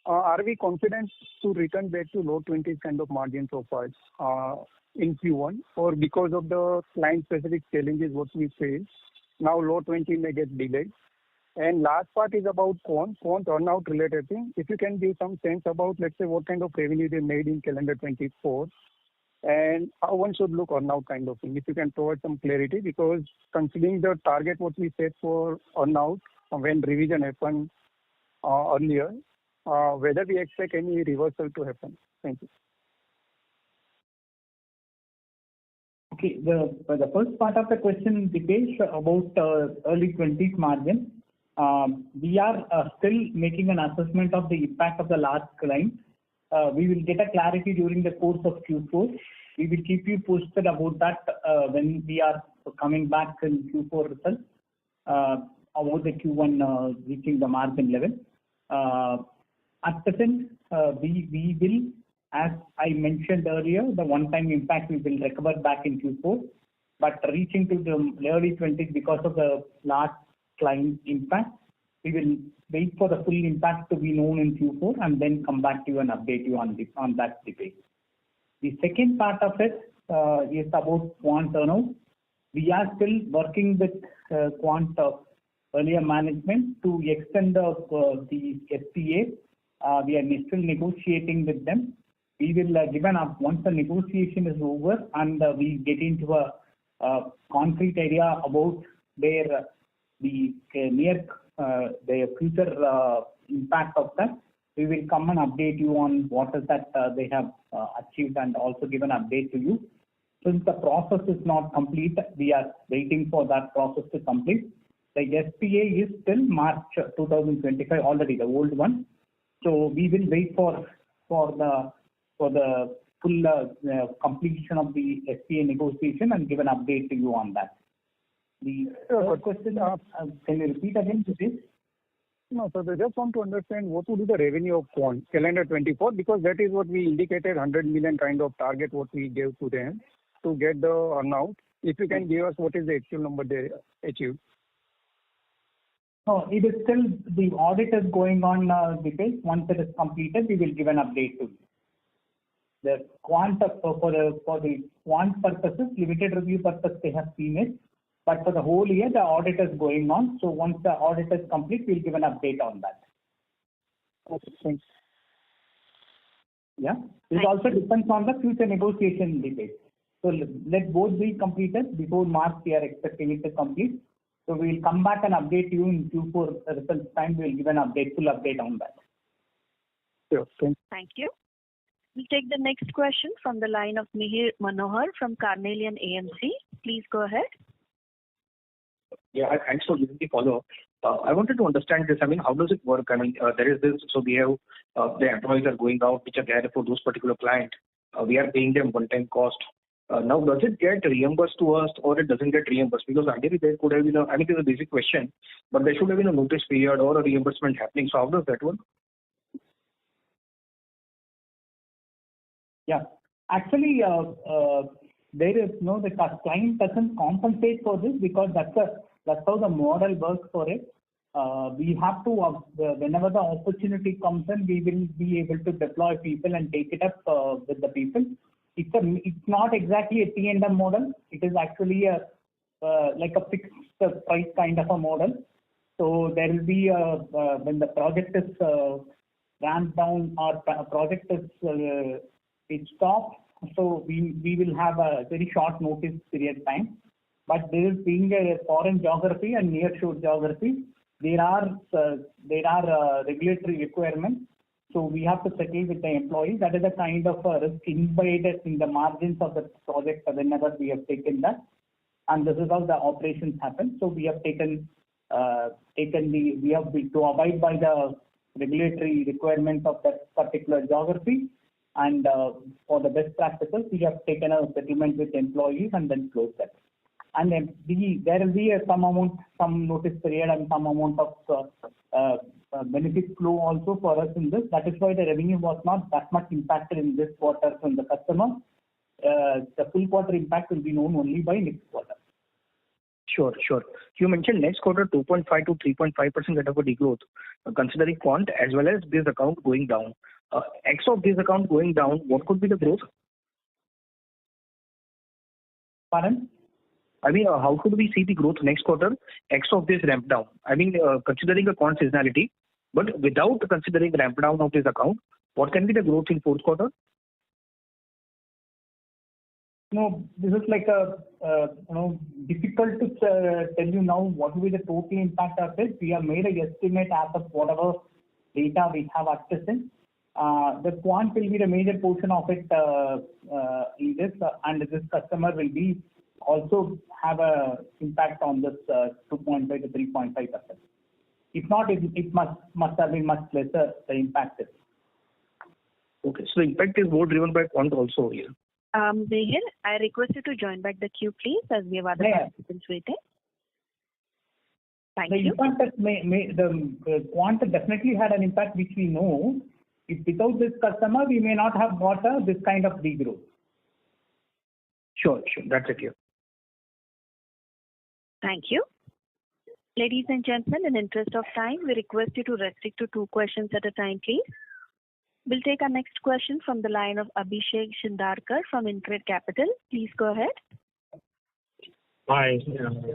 are we confident to return back to low 20s kind of margin profiles in Q1, or because of the client-specific challenges what we face, now low 20 may get delayed? And last part is about Quant earn-out related thing. If you can give some sense about, let's say, what kind of revenue they made in calendar 24, and how one should look earn-out kind of thing. If you can provide some clarity, because considering the target what we set for earn-out when revision happened earlier, whether we expect any reversal to happen. Thank you. Okay, the first part of the question, Dipesh, about early 20s margin. We are still making an assessment of the impact of the last client. We will get a clarity during the course of Q4. We will keep you posted about that when we are coming back in Q4 results about the Q1 reaching the margin level. At present, we will, as I mentioned earlier, the one-time impact we will recover back in Q4, but reaching to the early 20s because of the last client impact, we will wait for the full impact to be known in Q4 and then come back to you and update you on that debate. The second part of it is about Quant earn-out. We are still working with Quant earlier management to extend the SPA. We are still negotiating with them. We will given up once the negotiation is over and we get into a concrete area about their future impact of that. We will come and update you on what is that they have achieved and also give an update to you. Since the process is not complete, we are waiting for that process to complete. The SPA is till March 2025 already, the old one. So we will wait for the full completion of the SPA negotiation and give an update to you on that. The third question, can you repeat again, please? No, so they just want to understand what would be the revenue of Quant calendar 24, because that is what we indicated, 100 million kind of target what we gave to them to get the earn-out. If you can give us what is the actual number they achieved. No, it is still, the audit is going on, Dipesh. Once it is completed, we will give an update to you. The Quant, for the Quant purposes, limited review purpose, they have seen it. But for the whole year, the audit is going on. So once the audit is complete, we'll give an update on that. Okay, thanks. Yeah. It also depends on the future negotiation debate. So let both be completed before March. We are expecting it to complete. So we will come back and update you in Q4 results time. We will give an update, full update on that. Sure. Thank you. We'll take the next question from the line of Mihir Manohar from Carnelian AMC. Please go ahead. Yeah, thanks for giving the follow-up. I wanted to understand this. I mean, how does it work? I mean, there is this, so we have the employees are going out, which are there for those particular clients. We are paying them one-time cost. Now, does it get reimbursed to us or it doesn't get reimbursed? Because ideally there could have been I mean, it's a basic question, but there should have been a notice period or a reimbursement happening. So how does that work? Yeah, actually, there is no, the client doesn't compensate for this because that's how the model works for it. We have to, whenever the opportunity comes in, we will be able to deploy people and take it up with the people. It's not exactly a T&M model. It is actually like a fixed price kind of a model. So there will be when the project is ramped down or project is stopped. So we will have a very short notice period time. But there is being a foreign geography and nearshore geography, there are regulatory requirements. So we have to settle with the employees. That is a kind of risk embedded in the margins of the project whenever we have taken that. And this is how the operations happen. So we have taken we have to abide by the regulatory requirements of that particular geography. And for the best practices, we have taken a settlement with employees and then closed that. And then there will be some notice period and some amount of benefit flow also for us in this. That is why the revenue was not that much impacted in this quarter from the customer. The full quarter impact will be known only by next quarter. Sure, sure. You mentioned next quarter 2.5 to 3.5% kind of a degrowth, considering quant as well as this account going down. X of this account going down, what could be the growth? Pardon? I mean, how should we see the growth next quarter, X of this ramp down? I mean, considering the quant seasonality, but without considering ramp down of this account, what can be the growth in fourth quarter? No, this is like difficult to tell you now what will be the total impact of this. We have made a estimate as of whatever data we have access in. The quant will be the major portion of it in this, and this customer will be also have a impact on this 2.5 to 3.5%. If not, it must have been much lesser, the impact is. Okay, so the impact is more driven by quant also here. Mihir, I request you to join back the queue, please, as we have other participants waiting. Thank you. The quant definitely had an impact, which we know. If without this customer, we may not have got this kind of degrowth. Sure, that's it here. Thank you. Ladies and gentlemen, in interest of time, we request you to restrict to 2 questions at a time, please. We'll take our next question from the line of Abhishek Shindarkar from InCred Capital. Please go ahead. Hi,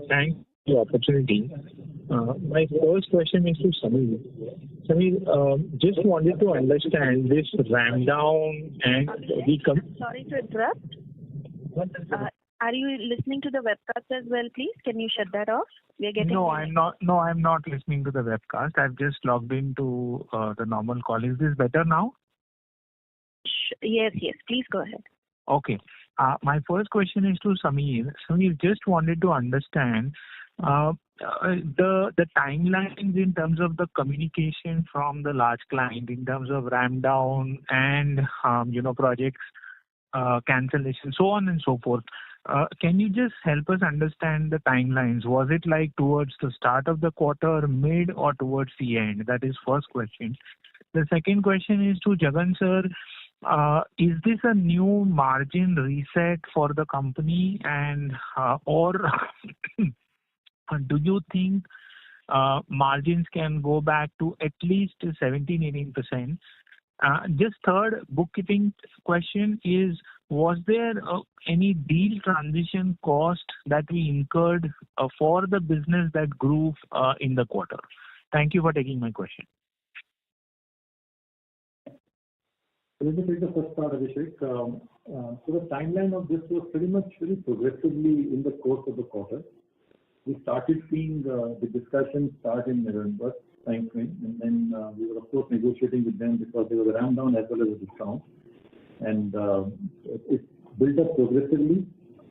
thanks for the opportunity. My first question is to Samir. Samir, just wanted to understand this ramp down and Sorry to interrupt. Are you listening to the webcast as well, please? Can you shut that off? We are getting. No, I'm not. No, I'm not listening to the webcast. I've just logged into the normal call. Is this better now? Yes. Please go ahead. Okay. My first question is to Samir. Samir, just wanted to understand the timelines in terms of the communication from the large client in terms of ramp down and projects cancellation, so on and so forth. Can you just help us understand the timelines? Was it like towards the start of the quarter, mid, or towards the end? That is first question. The second question is to Jagan sir. Is this a new margin reset for the company, and or do you think margins can go back to at least 17-18%? Just third bookkeeping question is, was there any deal transition cost that we incurred for the business that grew in the quarter? Thank you for taking my question. Let me take the first part, Abhishek. So the timeline of this was pretty much very progressively in the course of the quarter. We started seeing the discussions start in November timeframe, and then we were of course negotiating with them because there was a ramp down as well as a discount, and it built up progressively.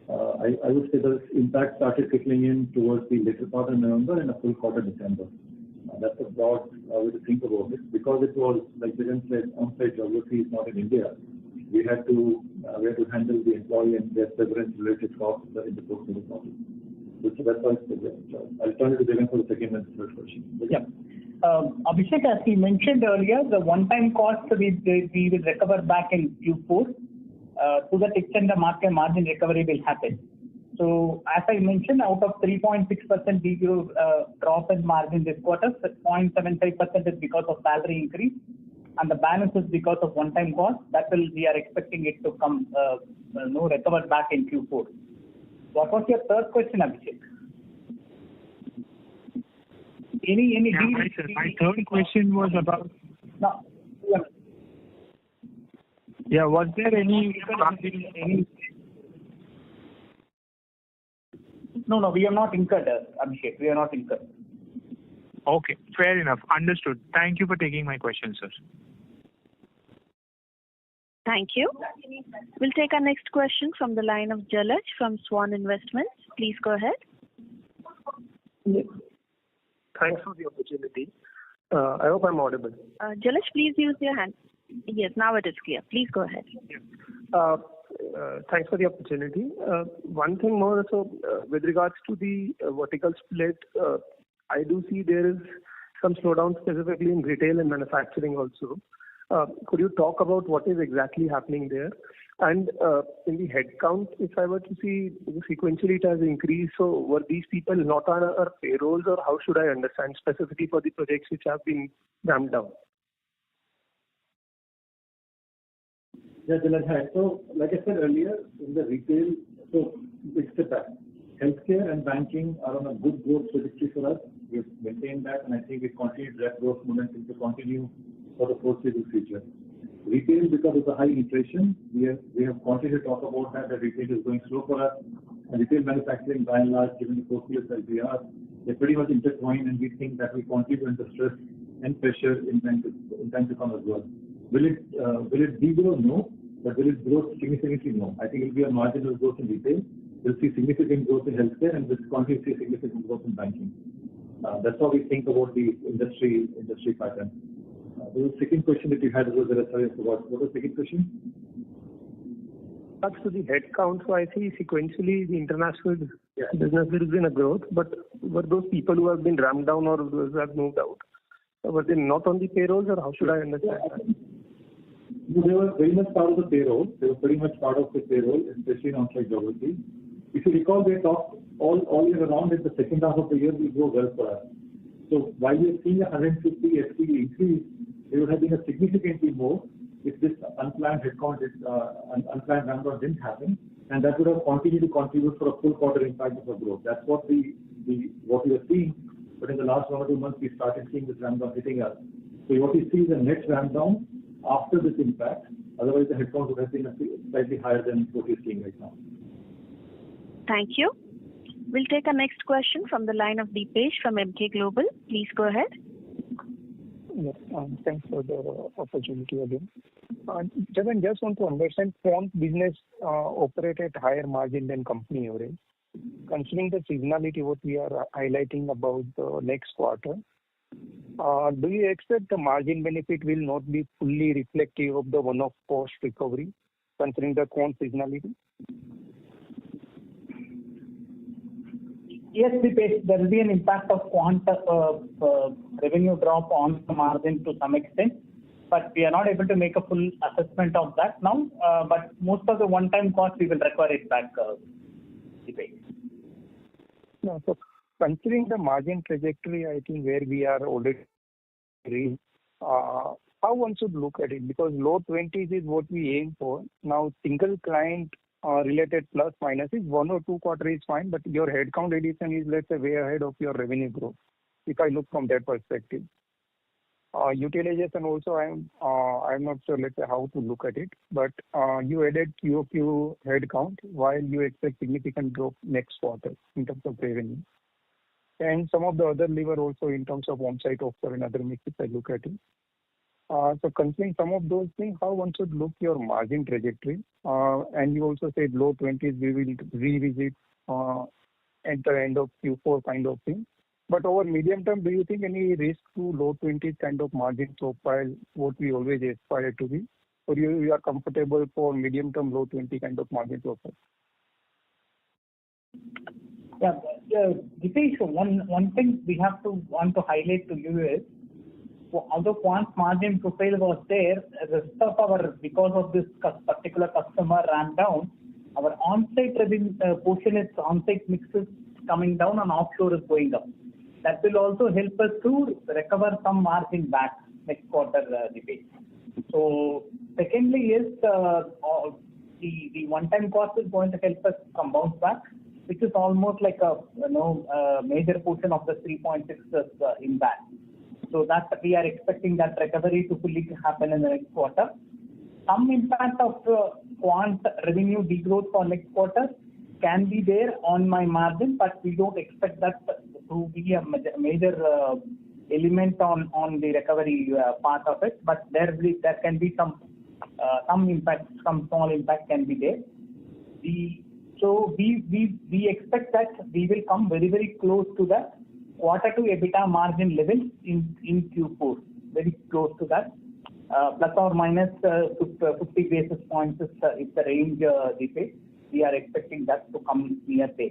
I would say the impact started trickling in towards the later part of November and a full quarter December. That's a broad way to think about it. Because it was, like Jagan said, on-site geography is not in India. We had to handle the employee and their severance related costs in the course of the quarter. So that's why it's progressed. I'll turn it to Jagan for the second and third question. Yeah. Abhishek, as we mentioned earlier, the one-time cost we will recover back in Q4. To that extent, the margin recovery will happen. So as I mentioned, out of 3.6% drop in margin this quarter, 0.75% is because of salary increase, and the balance is because of one-time cost. We are expecting it to come recover back in Q4. What was your third question, Abhishek? Any deal? My third question was about. No. Yeah. Was there any? No, we are not incurred, Abhishek. We are not incurred. Okay, fair enough. Understood. Thank you for taking my question, sir. Thank you. We'll take our next question from the line of Jalaj from Swan Investments. Please go ahead. Yes. Thanks for the opportunity. I hope I'm audible. Jalaj, please use your hand. Yes, now it is clear. Please go ahead. Thanks for the opportunity. One thing more, so with regards to the vertical split, I do see there is some slowdown specifically in retail and manufacturing also. Could you talk about what is exactly happening there? And in the headcount, if I were to see sequentially it has increased, so were these people not on our payrolls, or how should I understand specifically for the projects which have been ramped down? Yeah, Jalal, hi. So, like I said earlier, in the retail, so big step back. Healthcare and banking are on a good growth trajectory for us. We've maintained that, and I think we continue that growth momentum to continue for the foreseeable future. Retail, because of the high inflation, we have continued to talk about that retail is going slow for us. And retail manufacturing, by and large, given the portfolios that we are, they're pretty much intertwined, and we think that we continue under stress and pressure in time to come as well. Will it degrow? No. But will it grow significantly? No. I think it will be a marginal growth in retail. We'll see significant growth in healthcare, and we'll continue to see significant growth in banking. That's how we think about the industry pattern. The second question that you had was, sorry, I forgot. What was the second question? That's to the headcount. So I see sequentially the international business, there has been a growth, but were those people who have been ramped down or those who have moved out, were they not on the payrolls, or how should I understand that? They were very much part of the payroll. They were pretty much part of the payroll, especially in on-site geography. If you recall, they talked all year around that the second half of the year will go well for us. So while we are seeing a 150 FTE increase, there would have been a significantly more if this unplanned headcount, unplanned ramp down didn't happen, and that would have continued to contribute for a full quarter impact of our growth. That's what we are seeing. But in the last 1 or 2 months, we started seeing this ramp down hitting us. So what we see is a net ramp down after this impact. Otherwise, the headcount would have been slightly higher than what we're seeing right now. Thank you. We'll take our next question from the line of Deepesh from Emkay Global. Please go ahead. Yes, thanks for the opportunity again. Jagan, just want to understand, quant business operate at higher margin than company average. Considering the seasonality, what we are highlighting about the next quarter, do you expect the margin benefit will not be fully reflective of the one-off cost recovery, considering the quant seasonality? Yes, Dipesh, there will be an impact of quant revenue drop on the margin to some extent, but we are not able to make a full assessment of that now. But most of the one-time cost, we will recover it back, Dipesh. No, so considering the margin trajectory, I think where we are already, how one should look at it? Because low 20s is what we aim for. Now, single client related plus minus is 1 or 2 quarters is fine, but your headcount addition is, let's say, way ahead of your revenue growth, if I look from that perspective. Utilization also, I'm not sure, let's say, how to look at it, but you added QOQ headcount while you expect significant growth next quarter in terms of revenue. And some of the other lever also in terms of on-site offer and other mix, if I look at it. So considering some of those things, how one should look your margin trajectory? And you also said low 20s we will revisit at the end of Q4 kind of thing. But over medium term, do you think any risk to low 20s kind of margin profile, what we always aspire to be? Or you are comfortable for medium term low 20 kind of margin profile? Yeah, Dipesh, one thing we want to highlight to you is, although quant margin profile was there, the rest of our, because of this particular customer ramp down, our on-site portion is on-site mix is coming down and offshore is going up. That will also help us to recover some margin back next quarter, Dipesh. So secondly is the one-time cost is going to help us come bounce back, which is almost like a major portion of the 3.6 impact. So that we are expecting that recovery to fully happen in the next quarter. Some impact of quant revenue degrowth for next quarter can be there on my margin, but we don't expect that to be a major element on the recovery part of it. But there can be some impact, some small impact can be there. So we expect that we will come very, very close to that quarter to EBITDA margin level in Q4, very close to that. Plus or minus 50 basis points is the range, Dipesh. We are expecting that to come near there.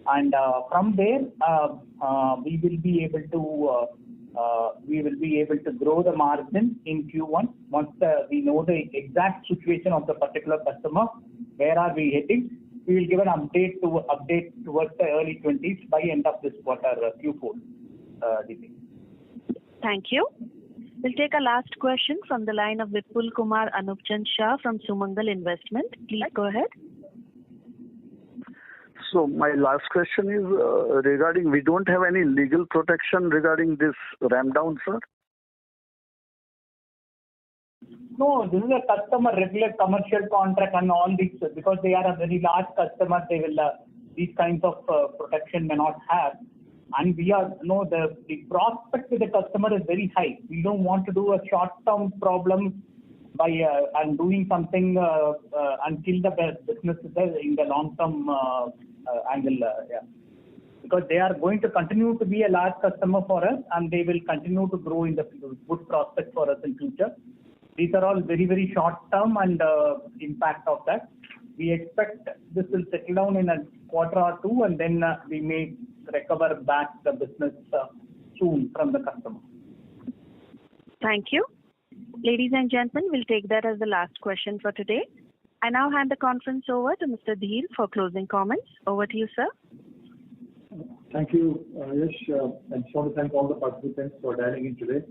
And from there, we will be able to we will be able to grow the margin in Q1 once we know the exact situation of the particular customer. Where are we heading? We will give an update towards the early 20s by end of this quarter, Q4. DP. Thank you. We'll take a last question from the line of Vipul Kumar Anupchand Shah from Sumangal Investment. Please go ahead. So my last question is regarding, we don't have any legal protection regarding this ramp down, sir? No, this is a customer regular commercial contract and all these, because they are a very large customer, they will, these kinds of protection may not have. And we are, the prospect with the customer is very high. We don't want to do a short-term problem by and doing something and kill the business in the long-term angle. Because they are going to continue to be a large customer for us and they will continue to grow in the good prospect for us in future. These are all very, very short-term and impact of that. We expect this will settle down in a quarter or two and then we may recover back the business soon from the customer. Thank you. Ladies and gentlemen, we'll take that as the last question for today. I now hand the conference over to Mr. Dhir for closing comments. Over to you, sir. Thank you, Yash. I just want to thank all the participants for dialing in today.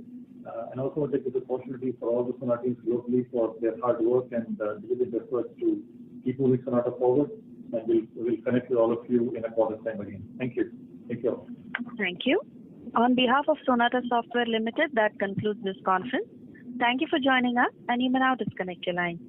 And also want to take this opportunity for all the Sonata teams globally for their hard work and diligent efforts to keep moving Sonata forward. And we'll connect with all of you in a quarter's time again. Thank you. Thank you all. Thank you. On behalf of Sonata Software Limited, that concludes this conference. Thank you for joining us, and you may now disconnect your line.